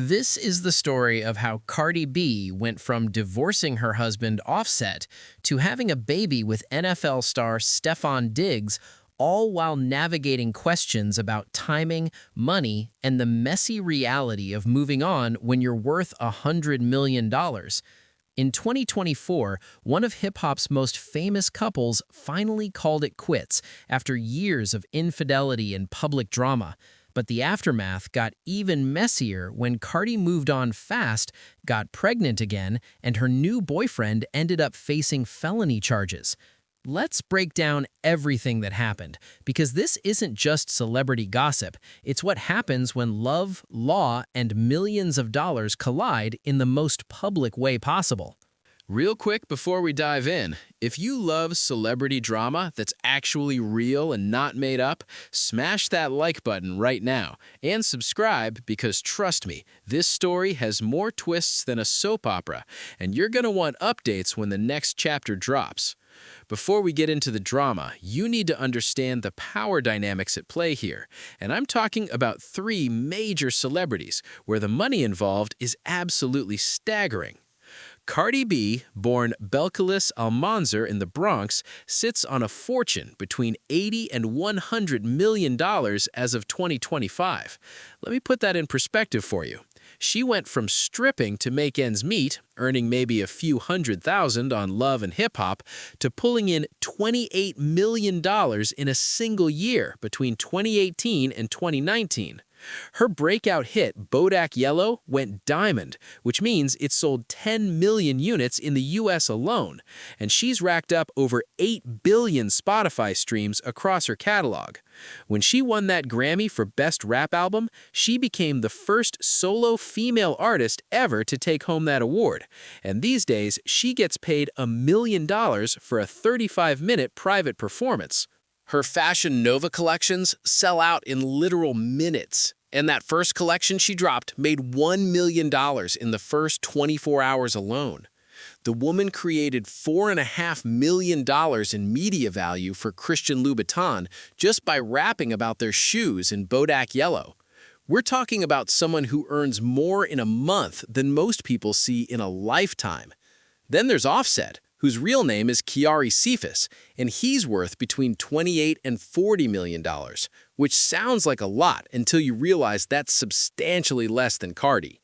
This is the story of how Cardi B went from divorcing her husband Offset to having a baby with NFL star Stefon Diggs, all while navigating questions about timing, money, and the messy reality of moving on when you're worth $100 million. In 2024, one of hip-hop's most famous couples finally called it quits after years of infidelity and public drama. But the aftermath got even messier when Cardi moved on fast, got pregnant again, and her new boyfriend ended up facing felony charges. Let's break down everything that happened, because this isn't just celebrity gossip. It's what happens when love, law, and millions of dollars collide in the most public way possible. Real quick before we dive in, if you love celebrity drama that's actually real and not made up, smash that like button right now and subscribe because trust me, this story has more twists than a soap opera and you're going to want updates when the next chapter drops. Before we get into the drama, you need to understand the power dynamics at play here, and I'm talking about three major celebrities where the money involved is absolutely staggering. Cardi B, born Belcalis Almanzar in the Bronx, sits on a fortune between $80 and $100 million as of 2025. Let me put that in perspective for you. She went from stripping to make ends meet, earning maybe a few $100,000 on love and hip-hop, to pulling in $28 million in a single year between 2018 and 2019. Her breakout hit, Bodak Yellow, went diamond, which means it sold 10 million units in the US alone, and she's racked up over 8 billion Spotify streams across her catalog. When she won that Grammy for Best Rap Album, she became the first solo female artist ever to take home that award, and these days she gets paid $1 million for a 35-minute private performance. Her Fashion Nova collections sell out in literal minutes, and that first collection she dropped made $1 million in the first 24 hours alone. The woman created $4.5 million in media value for Christian Louboutin just by rapping about their shoes in Bodak Yellow. We're talking about someone who earns more in a month than most people see in a lifetime. Then there's Offset, whose real name is Kiari Cephas, and he's worth between $28 and $40 million, which sounds like a lot until you realize that's substantially less than Cardi.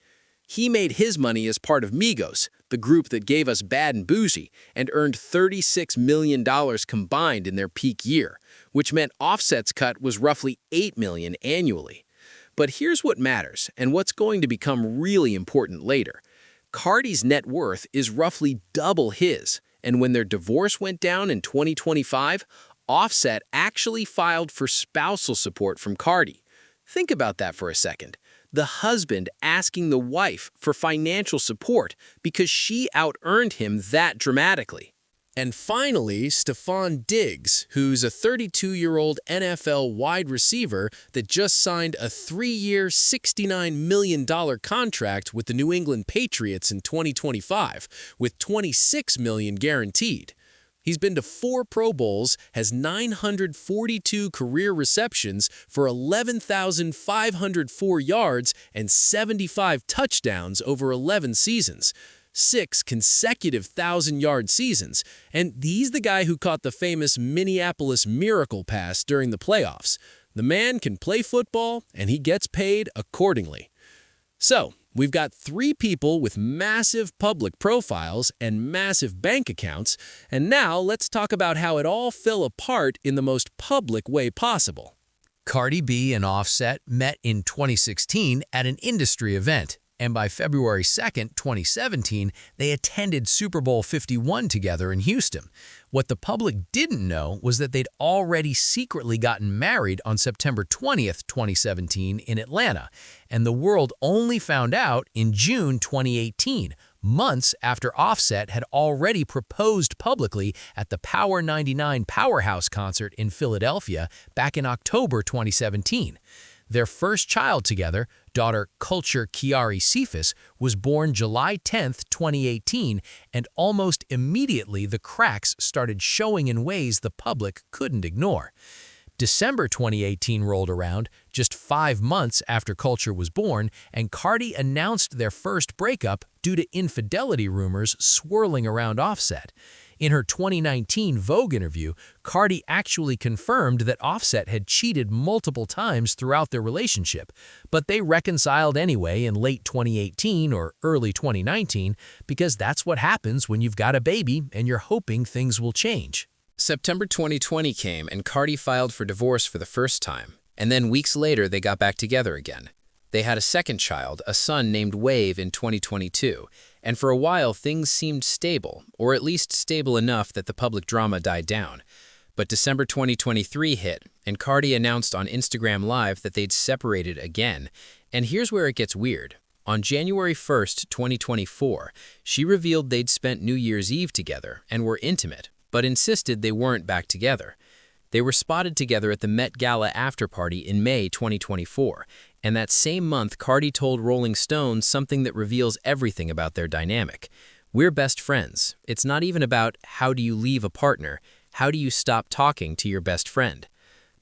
He made his money as part of Migos, the group that gave us Bad and Bougie, and earned $36 million combined in their peak year, which meant Offset's cut was roughly $8 million annually. But here's what matters, and what's going to become really important later. Cardi's net worth is roughly double his, and when their divorce went down in 2025, Offset actually filed for spousal support from Cardi. Think about that for a second. The husband asking the wife for financial support because she out-earned him that dramatically. And finally, Stefon Diggs, who's a 32-year-old NFL wide receiver that just signed a 3-year, $69 million contract with the New England Patriots in 2025, with $26 million guaranteed. He's been to 4 Pro Bowls, has 942 career receptions for 11,504 yards and 75 touchdowns over 11 seasons. 6 consecutive 1,000-yard seasons, and he's the guy who caught the famous Minneapolis Miracle pass during the playoffs. The man can play football, and he gets paid accordingly. So, we've got 3 people with massive public profiles and massive bank accounts, and now let's talk about how it all fell apart in the most public way possible. Cardi B and Offset met in 2016 at an industry event. And by February 2, 2017, they attended Super Bowl 51 together in Houston. What the public didn't know was that they'd already secretly gotten married on September 20, 2017 in Atlanta, and the world only found out in June 2018, months after Offset had already proposed publicly at the Power 99 Powerhouse concert in Philadelphia back in October 2017. Their first child together, daughter Culture Kiari Cephas, was born July 10, 2018, and almost immediately the cracks started showing in ways the public couldn't ignore. December 2018 rolled around, just 5 months after Culture was born, and Cardi announced their first breakup due to infidelity rumors swirling around Offset. In her 2019 Vogue interview, Cardi actually confirmed that Offset had cheated multiple times throughout their relationship, but they reconciled anyway in late 2018 or early 2019 because that's what happens when you've got a baby and you're hoping things will change. September 2020 came and Cardi filed for divorce for the first time, and then weeks later they got back together again. They had a second child, a son named Wave, in 2022, and for a while things seemed stable, or at least stable enough that the public drama died down. But December 2023 hit, and Cardi announced on Instagram Live that they'd separated again. And here's where it gets weird. On January 1st, 2024, she revealed they'd spent New Year's Eve together and were intimate, but insisted they weren't back together. They were spotted together at the Met Gala after-party in May 2024, and that same month Cardi told Rolling Stone something that reveals everything about their dynamic. "We're best friends. It's not even about how do you leave a partner, how do you stop talking to your best friend."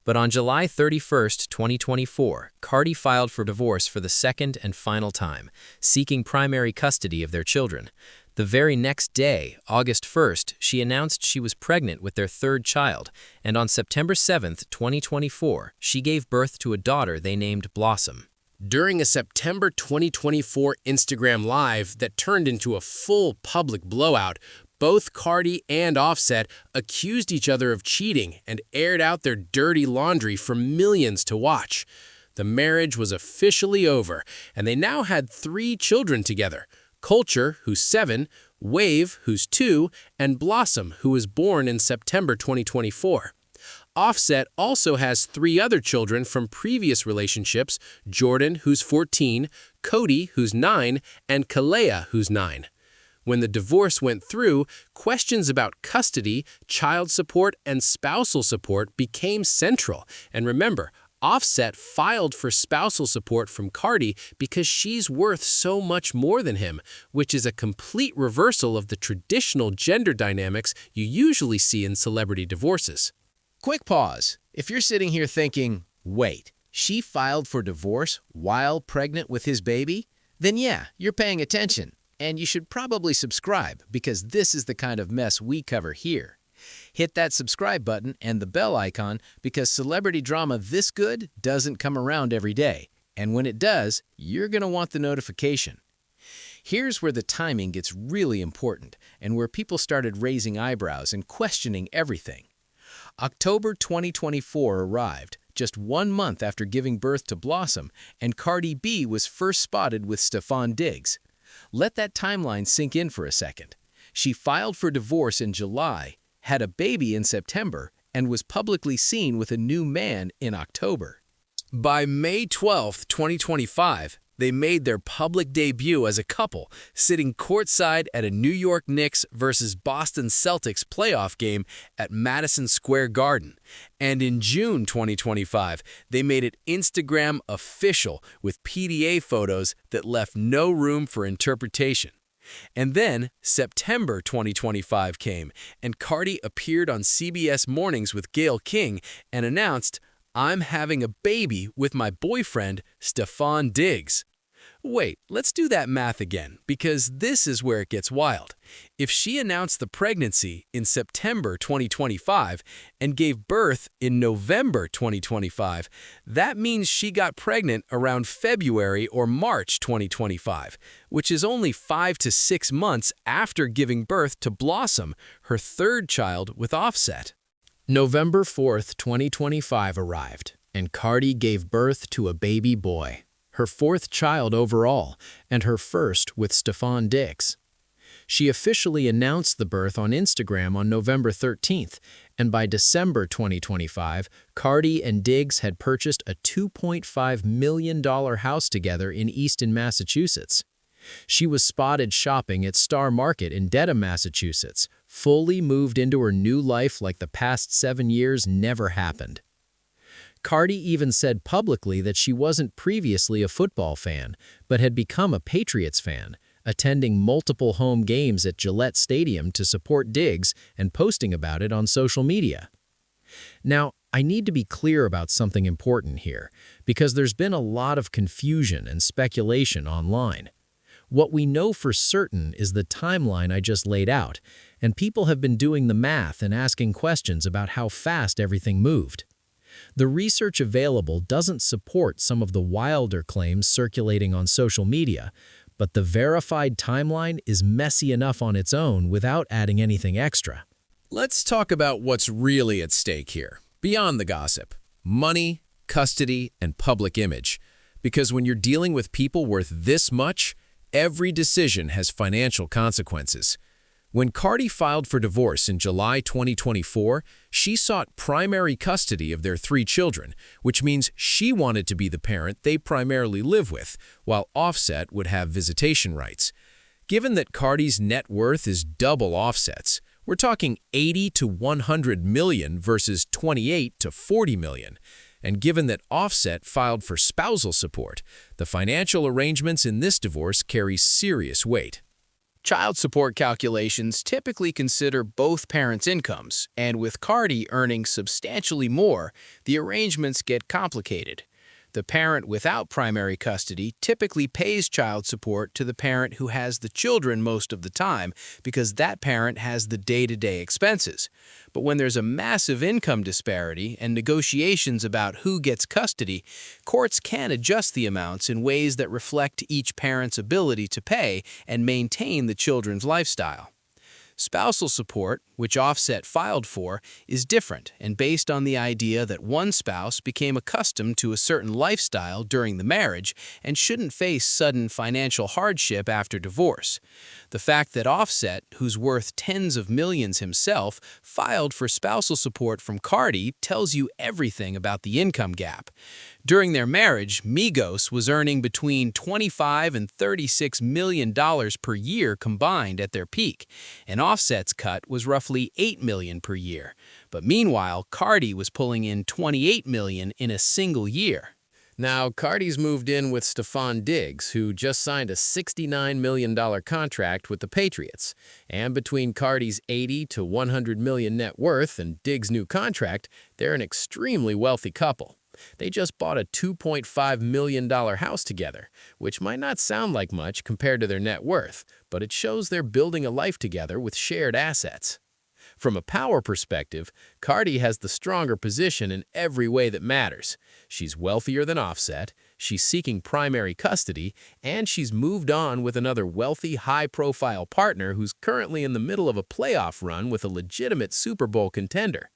But on July 31st, 2024, Cardi filed for divorce for the second and final time, seeking primary custody of their children. The very next day, August 1st, she announced she was pregnant with their third child, and on September 7th, 2024, she gave birth to a daughter they named Blossom. During a September 2024 Instagram Live that turned into a full public blowout, both Cardi and Offset accused each other of cheating and aired out their dirty laundry for millions to watch. The marriage was officially over, and they now had 3 children together: Culture, who's 7, Wave, who's 2, and Blossom, who was born in September 2024. Offset also has 3 other children from previous relationships: Jordan, who's 14, Cody, who's 9, and Kalea, who's 9. When the divorce went through, questions about custody, child support, and spousal support became central. And remember, Offset filed for spousal support from Cardi because she's worth so much more than him, which is a complete reversal of the traditional gender dynamics you usually see in celebrity divorces. Quick pause. If you're sitting here thinking, wait, she filed for divorce while pregnant with his baby? Then yeah, you're paying attention. And you should probably subscribe because this is the kind of mess we cover here. Hit that subscribe button and the bell icon because celebrity drama this good doesn't come around every day. And when it does, you're going to want the notification. Here's where the timing gets really important and where people started raising eyebrows and questioning everything. October 2024 arrived, just 1 month after giving birth to Blossom, and Cardi B was first spotted with Stefon Diggs. Let that timeline sink in for a second. She filed for divorce in July, had a baby in September, and was publicly seen with a new man in October. By May 12, 2025, they made their public debut as a couple, sitting courtside at a New York Knicks versus Boston Celtics playoff game at Madison Square Garden. And in June 2025, they made it Instagram official with PDA photos that left no room for interpretation. And then September 2025 came, and Cardi appeared on CBS Mornings with Gayle King and announced, "I'm having a baby with my boyfriend, Stefon Diggs." Wait, let's do that math again, because this is where it gets wild. If she announced the pregnancy in September 2025 and gave birth in November 2025, that means she got pregnant around February or March 2025, which is only 5 to 6 months after giving birth to Blossom, her third child with Offset. November 4th, 2025 arrived, and Cardi gave birth to a baby boy, her 4th child overall, and her first with Stefon Diggs. She officially announced the birth on Instagram on November 13th, and by December 2025, Cardi and Diggs had purchased a $2.5 million house together in Easton, Massachusetts. She was spotted shopping at Star Market in Dedham, Massachusetts, fully moved into her new life like the past 7 years never happened. Cardi even said publicly that she wasn't previously a football fan, but had become a Patriots fan, attending multiple home games at Gillette Stadium to support Diggs and posting about it on social media. Now, I need to be clear about something important here, because there's been a lot of confusion and speculation online. What we know for certain is the timeline I just laid out, and people have been doing the math and asking questions about how fast everything moved. The research available doesn't support some of the wilder claims circulating on social media, but the verified timeline is messy enough on its own without adding anything extra. Let's talk about what's really at stake here, beyond the gossip: money, custody, and public image. Because when you're dealing with people worth this much, every decision has financial consequences. When Cardi filed for divorce in July 2024, she sought primary custody of their 3 children, which means she wanted to be the parent they primarily live with, while Offset would have visitation rights. Given that Cardi's net worth is double Offset's, we're talking 80 to 100 million versus 28 to 40 million. And given that Offset filed for spousal support, the financial arrangements in this divorce carry serious weight. Child support calculations typically consider both parents' incomes, and with Cardi earning substantially more, the arrangements get complicated. The parent without primary custody typically pays child support to the parent who has the children most of the time because that parent has the day-to-day expenses. But when there's a massive income disparity and negotiations about who gets custody, courts can adjust the amounts in ways that reflect each parent's ability to pay and maintain the children's lifestyle. Spousal support, which Offset filed for, is different and based on the idea that one spouse became accustomed to a certain lifestyle during the marriage and shouldn't face sudden financial hardship after divorce. The fact that Offset, who's worth tens of millions himself, filed for spousal support from Cardi tells you everything about the income gap. During their marriage, Migos was earning between $25 and $36 million per year combined at their peak, and Offset's cut was roughly $8 million per year. But meanwhile, Cardi was pulling in $28 million in a single year. Now, Cardi's moved in with Stefon Diggs, who just signed a $69 million contract with the Patriots. And between Cardi's 80 to 100 million net worth and Diggs' new contract, they're an extremely wealthy couple. They just bought a $2.5 million house together, which might not sound like much compared to their net worth, but it shows they're building a life together with shared assets. From a power perspective, Cardi has the stronger position in every way that matters. She's wealthier than Offset, she's seeking primary custody, and she's moved on with another wealthy, high-profile partner who's currently in the middle of a playoff run with a legitimate Super Bowl contender.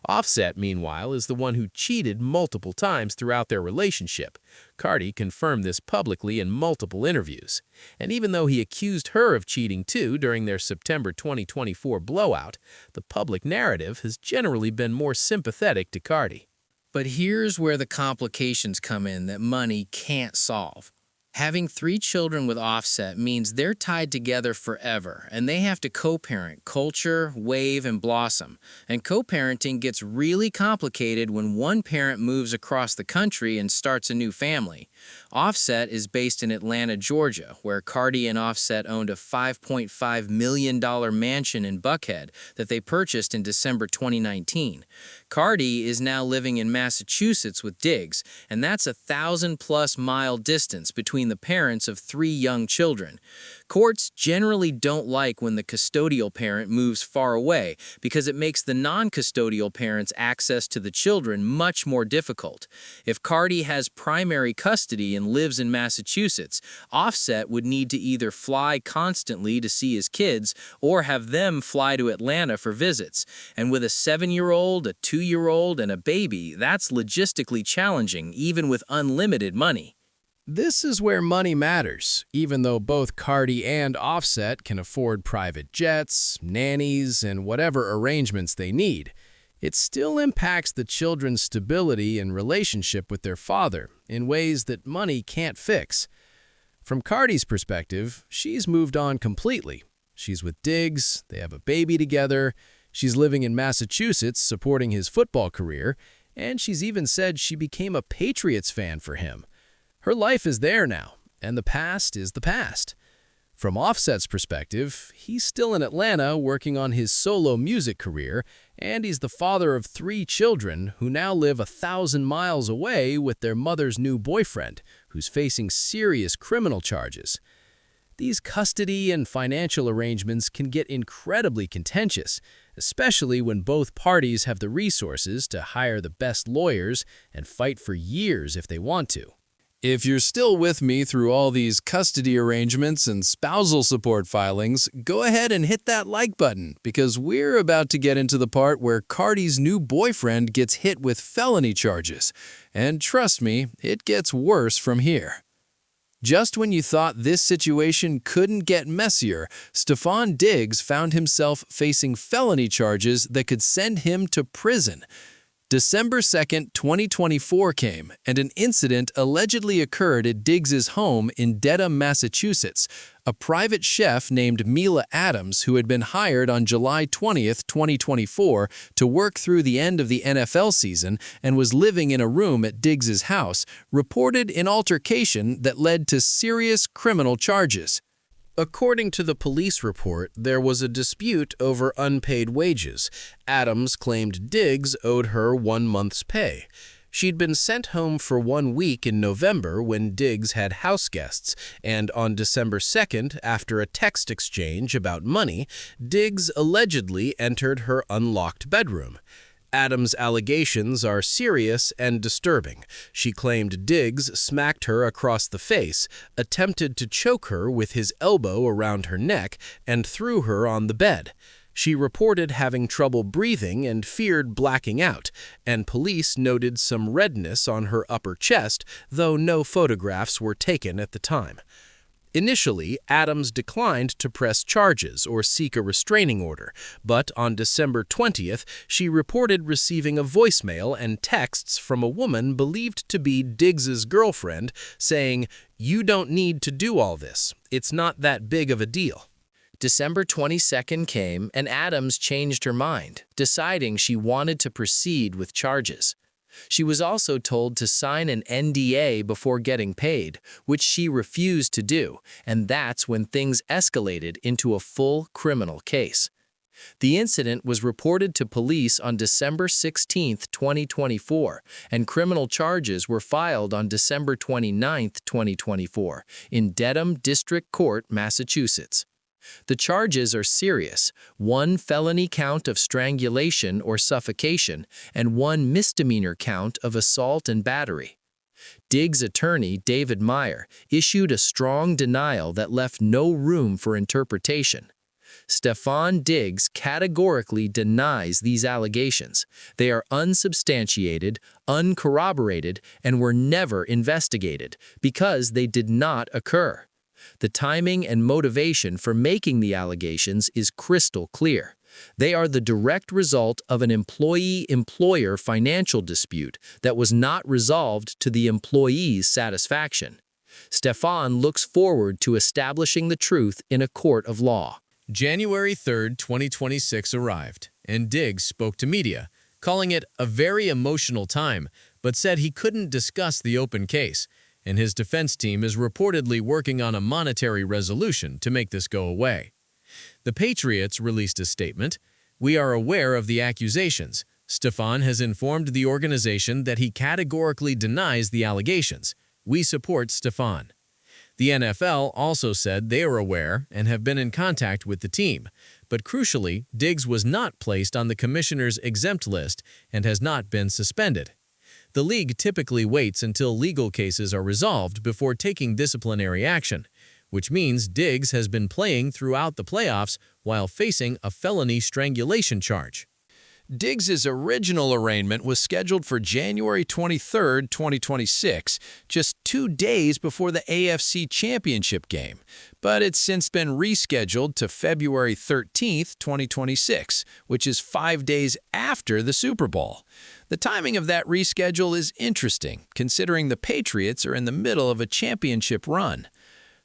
Offset, meanwhile, is the one who cheated multiple times throughout their relationship. Cardi confirmed this publicly in multiple interviews. And even though he accused her of cheating too during their September 2024 blowout, the public narrative has generally been more sympathetic to Cardi. But here's where the complications come in that money can't solve. Having 3 children with Offset means they're tied together forever, and they have to co-parent Culture, Wave, and Blossom. And co-parenting gets really complicated when one parent moves across the country and starts a new family. Offset is based in Atlanta, Georgia, where Cardi and Offset owned a $5.5 million mansion in Buckhead that they purchased in December 2019. Cardi is now living in Massachusetts with Diggs, and that's a 1,000+ mile distance between the parents of 3 young children. Courts generally don't like when the custodial parent moves far away because it makes the non-custodial parent's access to the children much more difficult. If Cardi has primary custody and lives in Massachusetts, Offset would need to either fly constantly to see his kids or have them fly to Atlanta for visits. And with a 7-year-old, a 2-year-old, and a baby, that's logistically challenging, even with unlimited money. This is where money matters. Even though both Cardi and Offset can afford private jets, nannies, and whatever arrangements they need, it still impacts the children's stability and relationship with their father in ways that money can't fix. From Cardi's perspective, she's moved on completely. She's with Diggs, they have a baby together, she's living in Massachusetts supporting his football career, and she's even said she became a Patriots fan for him. Her life is there now, and the past is the past. From Offset's perspective, he's still in Atlanta working on his solo music career, and he's the father of 3 children who now live 1,000 miles away with their mother's new boyfriend, who's facing serious criminal charges. These custody and financial arrangements can get incredibly contentious, especially when both parties have the resources to hire the best lawyers and fight for years if they want to. If you're still with me through all these custody arrangements and spousal support filings, go ahead and hit that like button, because we're about to get into the part where Cardi's new boyfriend gets hit with felony charges. And trust me, it gets worse from here. Just when you thought this situation couldn't get messier, Stefon Diggs found himself facing felony charges that could send him to prison. December 2nd, 2024 came, and an incident allegedly occurred at Diggs's home in Dedham, Massachusetts. A private chef named Mila Adams, who had been hired on July 20th, 2024 to work through the end of the NFL season and was living in a room at Diggs's house, reported an altercation that led to serious criminal charges. According to the police report, there was a dispute over unpaid wages. Adams claimed Diggs owed her 1 month's pay. She'd been sent home for 1 week in November when Diggs had house guests, and on December 2nd, after a text exchange about money, Diggs allegedly entered her unlocked bedroom. Adams' allegations are serious and disturbing. She claimed Diggs smacked her across the face, attempted to choke her with his elbow around her neck, and threw her on the bed. She reported having trouble breathing and feared blacking out, and police noted some redness on her upper chest, though no photographs were taken at the time. Initially, Adams declined to press charges or seek a restraining order, but on December 20th, she reported receiving a voicemail and texts from a woman believed to be Diggs's girlfriend saying, "You don't need to do all this. It's not that big of a deal." December 22nd came, and Adams changed her mind, deciding she wanted to proceed with charges. She was also told to sign an NDA before getting paid, which she refused to do, and that's when things escalated into a full criminal case. The incident was reported to police on December 16, 2024, and criminal charges were filed on December 29, 2024, in Dedham District Court, Massachusetts. The charges are serious: 1 felony count of strangulation or suffocation and 1 misdemeanor count of assault and battery. Diggs' attorney, David Meyer, issued a strong denial that left no room for interpretation. Stefon Diggs categorically denies these allegations. They are unsubstantiated, uncorroborated, and were never investigated because they did not occur. The timing and motivation for making the allegations is crystal clear. They are the direct result of an employee-employer financial dispute that was not resolved to the employee's satisfaction. Stefon looks forward to establishing the truth in a court of law. January 3rd, 2026 arrived, and Diggs spoke to media, calling it a very emotional time, but said he couldn't discuss the open case, and his defense team is reportedly working on a monetary resolution to make this go away. The Patriots released a statement. "We are aware of the accusations. Stefon has informed the organization that he categorically denies the allegations. We support Stefon." The NFL also said they are aware and have been in contact with the team, but crucially, Diggs was not placed on the commissioner's exempt list and has not been suspended. The league typically waits until legal cases are resolved before taking disciplinary action, which means Diggs has been playing throughout the playoffs while facing a felony strangulation charge. Diggs's original arraignment was scheduled for January 23, 2026, just 2 days before the AFC Championship game, but it's since been rescheduled to February 13, 2026, which is 5 days after the Super Bowl. The timing of that reschedule is interesting, considering the Patriots are in the middle of a championship run.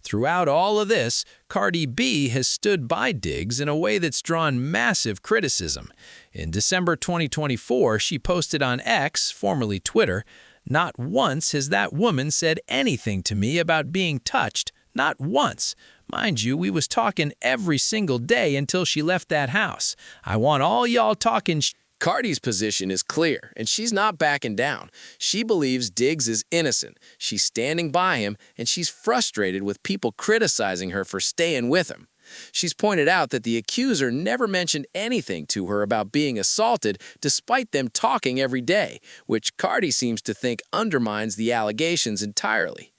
Throughout all of this, Cardi B has stood by Diggs in a way that's drawn massive criticism. In December 2024, she posted on X, formerly Twitter, "Not once has that woman said anything to me about being touched, Not once. Mind you, we was talking every single day until she left that house. I want all y'all talking Cardi's position is clear, and she's not backing down. She believes Diggs is innocent. She's standing by him, and she's frustrated with people criticizing her for staying with him. She's pointed out that the accuser never mentioned anything to her about being assaulted despite them talking every day, which Cardi seems to think undermines the allegations entirely.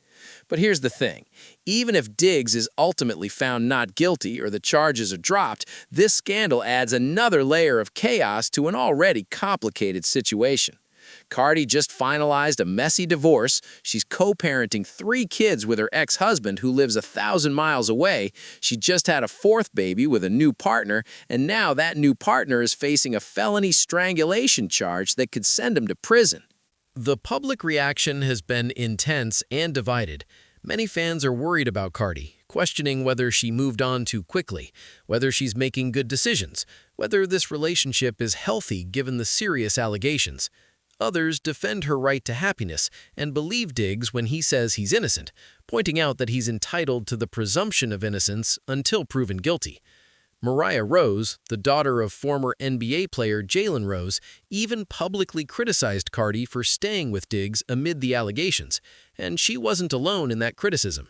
But here's the thing. Even if Diggs is ultimately found not guilty or the charges are dropped, this scandal adds another layer of chaos to an already complicated situation. Cardi just finalized a messy divorce. She's co-parenting 3 kids with her ex-husband who lives 1,000 miles away. She just had a 4th baby with a new partner, and now that new partner is facing a felony strangulation charge that could send him to prison. The public reaction has been intense and divided. Many fans are worried about Cardi, questioning whether she moved on too quickly, whether she's making good decisions, whether this relationship is healthy given the serious allegations. Others defend her right to happiness and believe Diggs when he says he's innocent, pointing out that he's entitled to the presumption of innocence until proven guilty. Mariah Rose, the daughter of former NBA player Jalen Rose, even publicly criticized Cardi for staying with Diggs amid the allegations, and she wasn't alone in that criticism.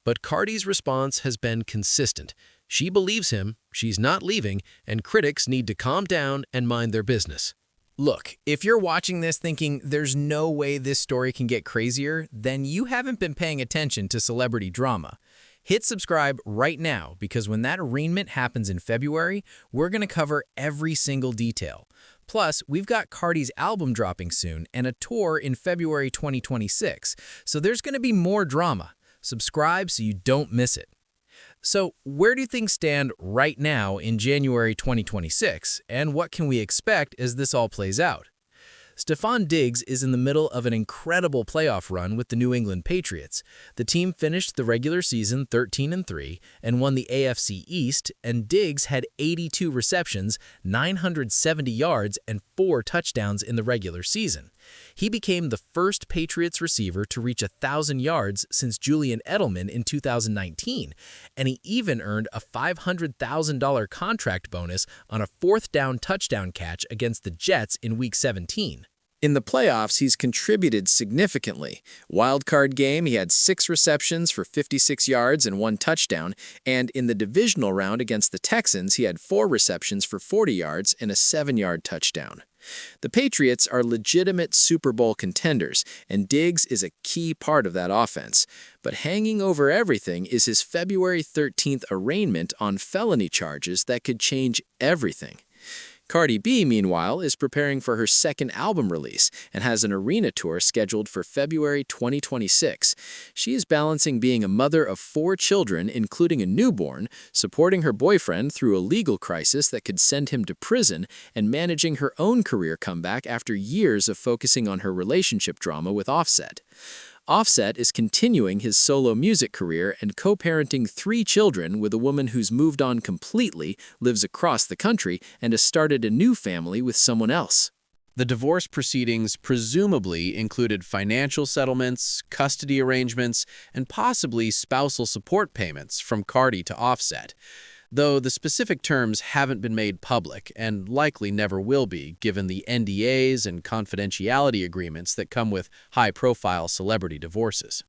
But Cardi's response has been consistent. She believes him, she's not leaving, and critics need to calm down and mind their business. Look, if you're watching this thinking there's no way this story can get crazier, then you haven't been paying attention to celebrity drama. Hit subscribe right now because when that arraignment happens in February, we're going to cover every single detail. Plus, we've got Cardi's album dropping soon and a tour in February 2026, so there's going to be more drama. Subscribe so you don't miss it. So, where do things stand right now in January 2026, and what can we expect as this all plays out? Stefon Diggs is in the middle of an incredible playoff run with the New England Patriots. The team finished the regular season 13-3 and won the AFC East, and Diggs had 82 receptions, 970 yards, and 4 touchdowns in the regular season. He became the first Patriots receiver to reach 1,000 yards since Julian Edelman in 2019, and he even earned a $500,000 contract bonus on a 4th down touchdown catch against the Jets in Week 17. In the playoffs, he's contributed significantly. Wildcard game, he had 6 receptions for 56 yards and 1 touchdown, and in the divisional round against the Texans, he had 4 receptions for 40 yards and a 7-yard touchdown. The Patriots are legitimate Super Bowl contenders, and Diggs is a key part of that offense. But hanging over everything is his February 13th arraignment on felony charges that could change everything. Cardi B, meanwhile, is preparing for her 2nd album release and has an arena tour scheduled for February 2026. She is balancing being a mother of 4 children, including a newborn, supporting her boyfriend through a legal crisis that could send him to prison, and managing her own career comeback after years of focusing on her relationship drama with Offset. Offset is continuing his solo music career and co-parenting 3 children with a woman who's moved on completely, lives across the country, and has started a new family with someone else. The divorce proceedings presumably included financial settlements, custody arrangements, and possibly spousal support payments from Cardi to Offset, though the specific terms haven't been made public and likely never will be given the NDAs and confidentiality agreements that come with high-profile celebrity divorces.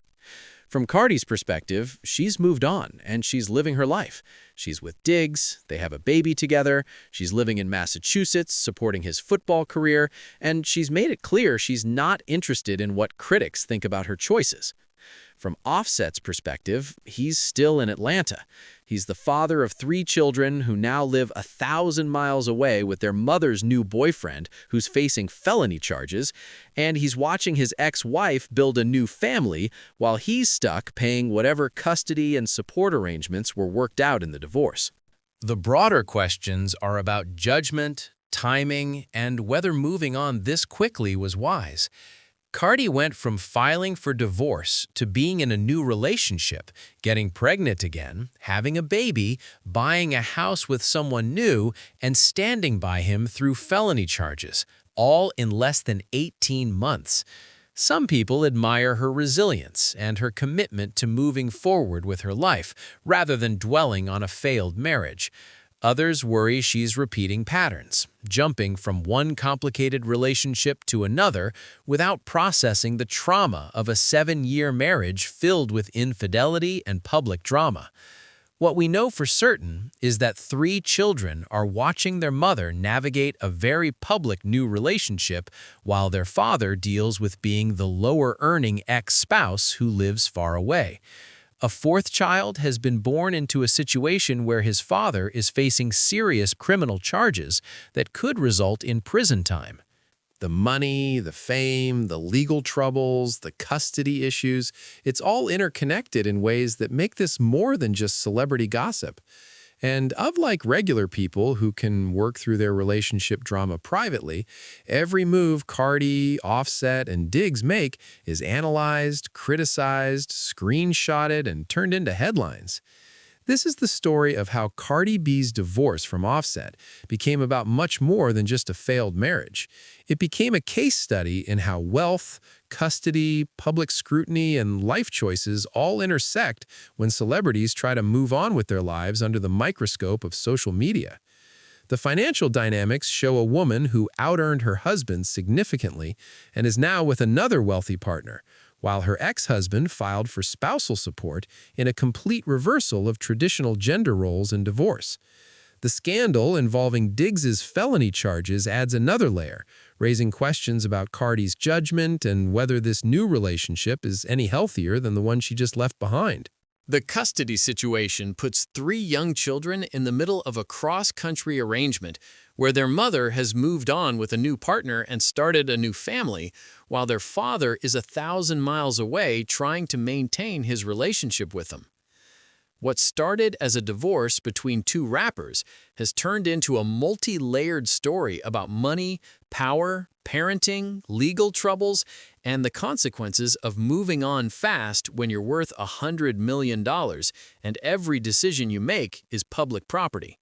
From Cardi's perspective, she's moved on and she's living her life. She's with Diggs, they have a baby together, she's living in Massachusetts, supporting his football career, and she's made it clear she's not interested in what critics think about her choices. From Offset's perspective, he's still in Atlanta. He's the father of 3 children who now live 1,000 miles away with their mother's new boyfriend who's facing felony charges, and he's watching his ex-wife build a new family while he's stuck paying whatever custody and support arrangements were worked out in the divorce. The broader questions are about judgment, timing, and whether moving on this quickly was wise. Cardi went from filing for divorce to being in a new relationship, getting pregnant again, having a baby, buying a house with someone new, and standing by him through felony charges, all in less than 18 months. Some people admire her resilience and her commitment to moving forward with her life rather than dwelling on a failed marriage. Others worry she's repeating patterns, jumping from one complicated relationship to another without processing the trauma of a 7-year marriage filled with infidelity and public drama. What we know for certain is that 3 children are watching their mother navigate a very public new relationship while their father deals with being the lower-earning ex-spouse who lives far away. A 4th child has been born into a situation where his father is facing serious criminal charges that could result in prison time. The money, the fame, the legal troubles, the custody issues, it's all interconnected in ways that make this more than just celebrity gossip. And unlike regular people who can work through their relationship drama privately, every move Cardi, Offset, and Diggs make is analyzed, criticized, screenshotted, and turned into headlines. This is the story of how Cardi B's divorce from Offset became about much more than just a failed marriage. It became a case study in how wealth, custody, public scrutiny, and life choices all intersect when celebrities try to move on with their lives under the microscope of social media. The financial dynamics show a woman who out-earned her husband significantly and is now with another wealthy partner, while her ex-husband filed for spousal support in a complete reversal of traditional gender roles in divorce. The scandal involving Diggs's felony charges adds another layer, raising questions about Cardi's judgment and whether this new relationship is any healthier than the one she just left behind. The custody situation puts 3 young children in the middle of a cross-country arrangement where their mother has moved on with a new partner and started a new family, while their father is 1,000 miles away trying to maintain his relationship with them. What started as a divorce between 2 rappers has turned into a multi-layered story about money, power, parenting, legal troubles, and the consequences of moving on fast when you're worth $100 million and every decision you make is public property.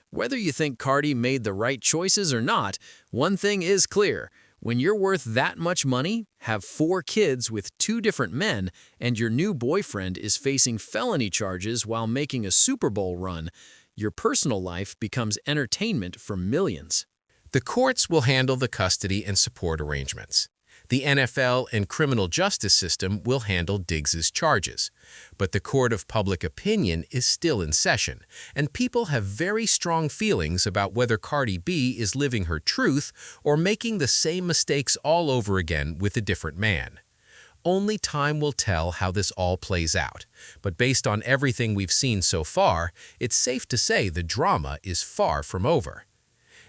Whether you think Cardi made the right choices or not, one thing is clear. When you're worth that much money, have 4 kids with 2 different men, and your new boyfriend is facing felony charges while making a Super Bowl run, your personal life becomes entertainment for millions. The courts will handle the custody and support arrangements. The NFL and criminal justice system will handle Diggs's charges. But the court of public opinion is still in session, and people have very strong feelings about whether Cardi B is living her truth or making the same mistakes all over again with a different man. Only time will tell how this all plays out, but based on everything we've seen so far, it's safe to say the drama is far from over.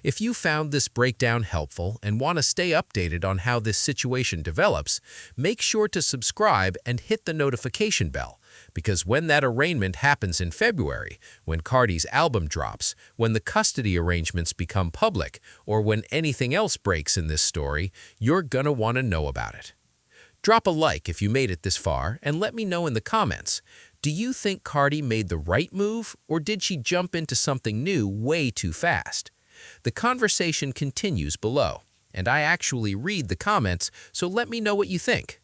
If you found this breakdown helpful and want to stay updated on how this situation develops, make sure to subscribe and hit the notification bell, because when that arraignment happens in February, when Cardi's album drops, when the custody arrangements become public, or when anything else breaks in this story, you're gonna want to know about it. Drop a like if you made it this far and let me know in the comments. Do you think Cardi made the right move, or did she jump into something new way too fast? The conversation continues below, and I actually read the comments, so let me know what you think.